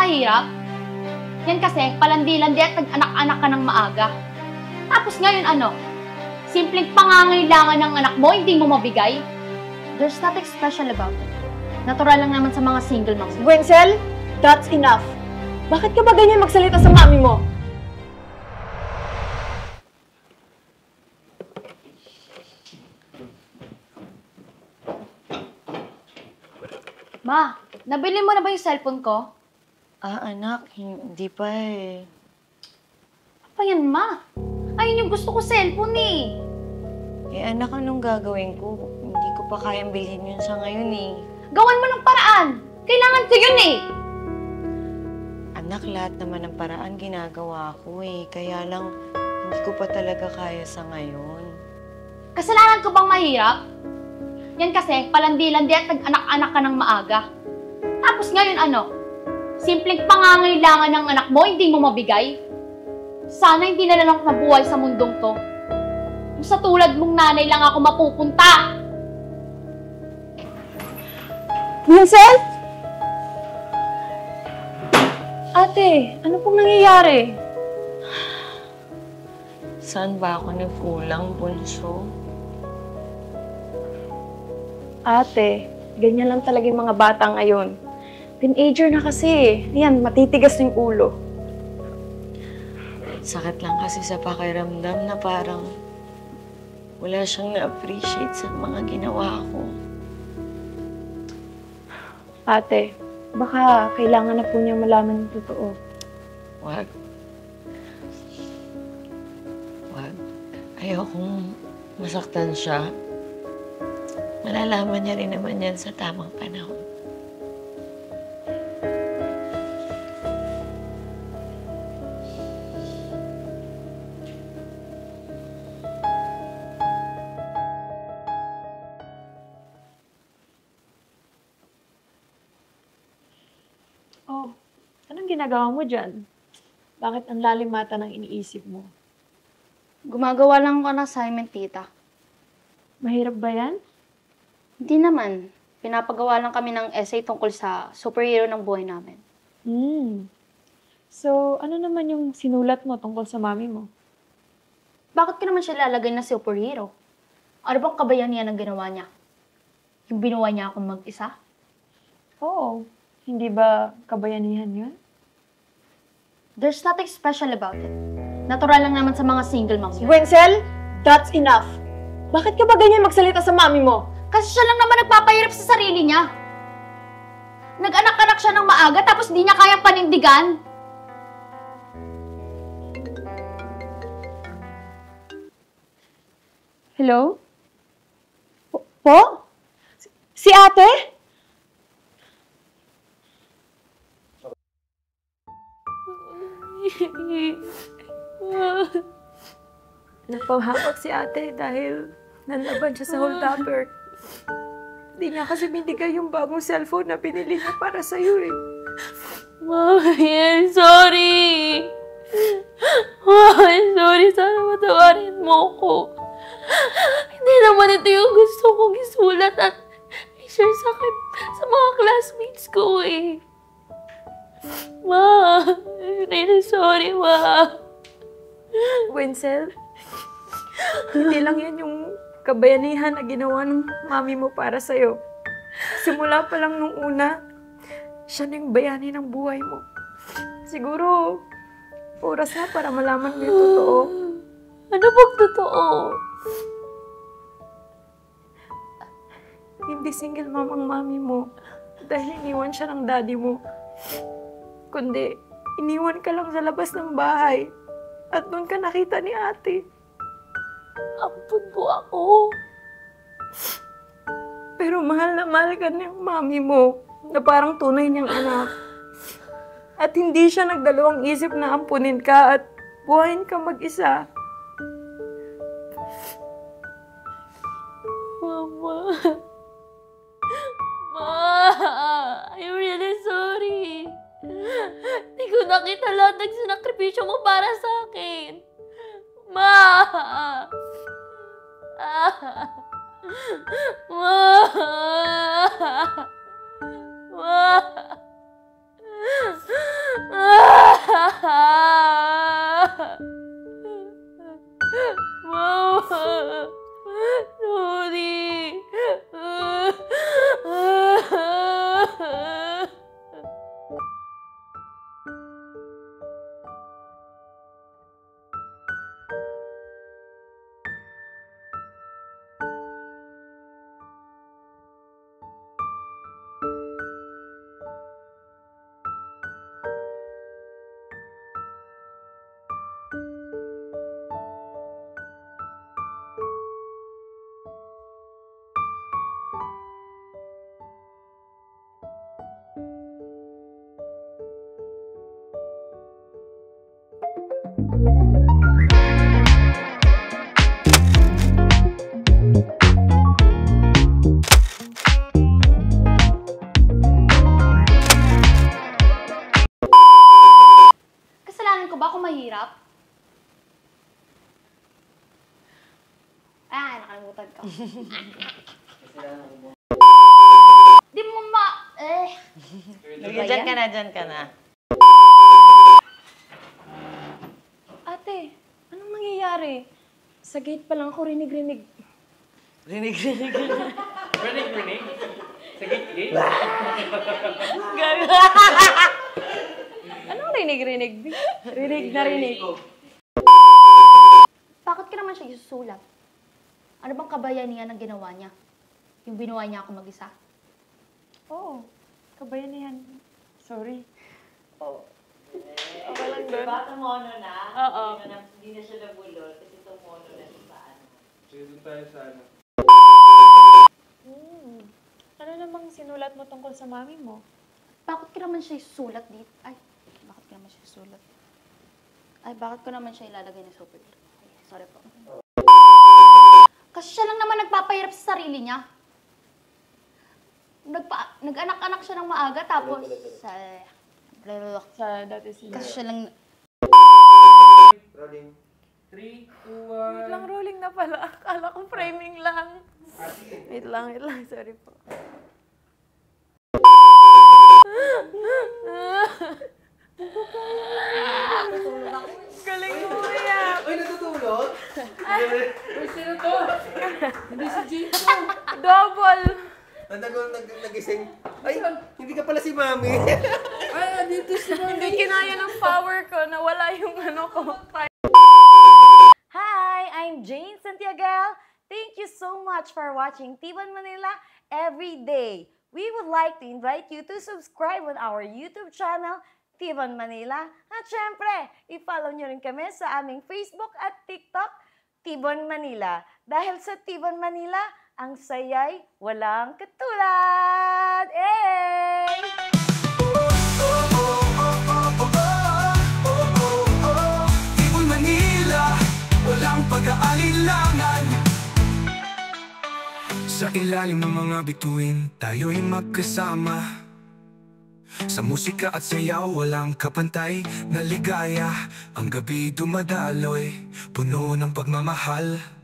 mahirap? Yan kasi, palandi-landi at nag-anak-anak ka ng maaga. Tapos ngayon ano? Simpleng pangangailangan ng anak mo, hindi mo mabigay? There's nothing special about it. Natural lang naman sa mga single moms. Gwencel, that's enough. Bakit ka ba ganyan magsalita sa mami mo? Ma, nabili mo na ba yung cellphone ko? Anak, hindi pa eh. Apa yan, Ma? Ayun yung gusto ko cellphone eh. Anak, anong gagawin ko? Hindi ko pa kayang bilhin yun sa ngayon eh. Gawan mo ng paraan. Kailangan ko yun eh. Anak, lahat naman ng paraan ginagawa ko eh. Kaya lang, hindi ko pa talaga kaya sa ngayon. Kasalanan ko bang mahirap? Yan kasi, palandi-landi at nag-anak-anak ka ng maaga. Tapos ngayon ano? Simpleng pangangailangan ng anak mo, hindi mo mabigay? Sana hindi na lang ako nabuhay sa mundong to. Kung sa tulad mong nanay lang ako mapupunta. Gwencel? Ate, ano pong nangyayari? Saan ba ako nagkulang, bunso? Ate, ganyan lang talaga yung mga bata ngayon. Teenager na kasi. Ayan, matitigas na yung ulo. Sakit lang kasi sa pakiramdam na parang wala siyang na-appreciate sa mga ginawa ko. Ate, baka kailangan na po niya malaman ng totoo. Wag. Wag. Ayokong masaktan siya. Malalaman niya rin naman yan sa tamang panahon. Oh, anong ginagawa mo dyan? Bakit ang lalim mata ng iniisip mo? Gumagawa lang ako ng assignment, tita. Mahirap ba yan? Hindi naman. Pinapagawa lang kami ng essay tungkol sa superhero ng buhay namin. So, ano naman yung sinulat mo tungkol sa mami mo? Bakit ka naman siya lalagay na superhero? Ano bang kabayanihan ang ginawa niya? Yung binuhay niya akong mag-isa? Oo. Hindi ba kabayanihan yun? There's nothing special about it. Natural lang naman sa mga single moms yun. Gwencel, that's enough. Bakit ka ba ganyan magsalita sa mami mo? Kasi siya lang naman nagpapahirap sa sarili niya. Nag-anak-anak siya ng maaga tapos di niya kayang panindigan. Hello? Po? Si ate? Napahawak si ate dahil nanlaban siya sa hold-upper. Hindi niya kasi binigay yung bagong cellphone na binili niya para sa'yo eh. Mami, sorry. Mami, sorry. Sana matawarin mo ko. Hindi naman ito yung gusto kong isulat at i-share sa mga classmates ko eh. Ma, really sorry, Ma. Gwencel, hindi lang yan yung kabayanihan na ginawa ng mami mo para sa'yo. Simula pa lang nung una, siya na yung bayani ng buhay mo. Siguro, oras na para malaman mo yung totoo. Ano bang totoo? Hindi single mom ang mami mo dahil iniwan siya ng daddy mo. Kundi, iniwan ka lang sa labas ng bahay at doon ka nakita ni ate. Ampun po ako. Pero mahal na mahal ka niyang mami mo na parang tunay niyang anak. At hindi siya nagdalawang isip na ampunin ka at buhayin ka mag-isa. Mama. Ma, I'm really sorry. Hindi ko nakita lahat ng sinakripisyo mo para sa akin. Ma! Ma! Ma! Kasalanan ko ba kung mahirap? Ah, nakalimutan ko. Di mo Sige, dyan ka na, dyan ka na. Ate, anong nangyayari? Sa gate pa lang ako rinig-rinig. Rinig-rinig. Rinig-rinig? Sa gate-gate? Anong rinig-rinig? Rinig na rinig. Bakit ka naman siya isusulat? Ano bang kabayanihan ang ginawa niya? Yung binuhay niya ako mag-isa? Oo, kabayan na yan. Sorry. Oo. Okay lang doon. Diba tumuno na? Oo. Hindi na siya nabulol kasi tumuno na siya sa ano. Sige, doon tayo sa ano. Ano namang sinulat mo tungkol sa mami mo? Bakit ka naman siya isusulat dito? Ay, bakit ka naman siya isusulat? Ay, bakit ko naman siya ilalagay na superhero? Ay, sorry po. Kasi siya lang naman nagpapahirap sa sarili niya. Nag-anak-anak siya ng maaga, tapos Sa dati si... kasi siya lang... Rolling. 3, 2, 1. Wait lang, rolling na pala. Akala ko framing lang. Wait lang. Sorry po. Galing mo yan. Ay, natutulog? Uy, sino to? Hindi si Jason. Double. Nagising. Ay, hindi ka pala si Mami. Ay, dito si Mami. Hindi kinaya ng power ko. Nawala yung ano ko. Hi, I'm Jane Santiago. Thank you so much for watching T1 Manila every day. We would like to invite you to subscribe on our YouTube channel, T1 Manila. At syempre, i-follow nyo rin kami sa aming Facebook at TikTok, T1 Manila. Dahil sa T1 Manila, ang saya'y walang katulad! Hey! T1 Manila, walang pag-aalilangan. Sa ilalim ng mga bituin, tayo'y magkasama. Sa musika at sayaw, walang kapantay na ligaya. Ang gabi dumadaloy, puno ng pagmamahal.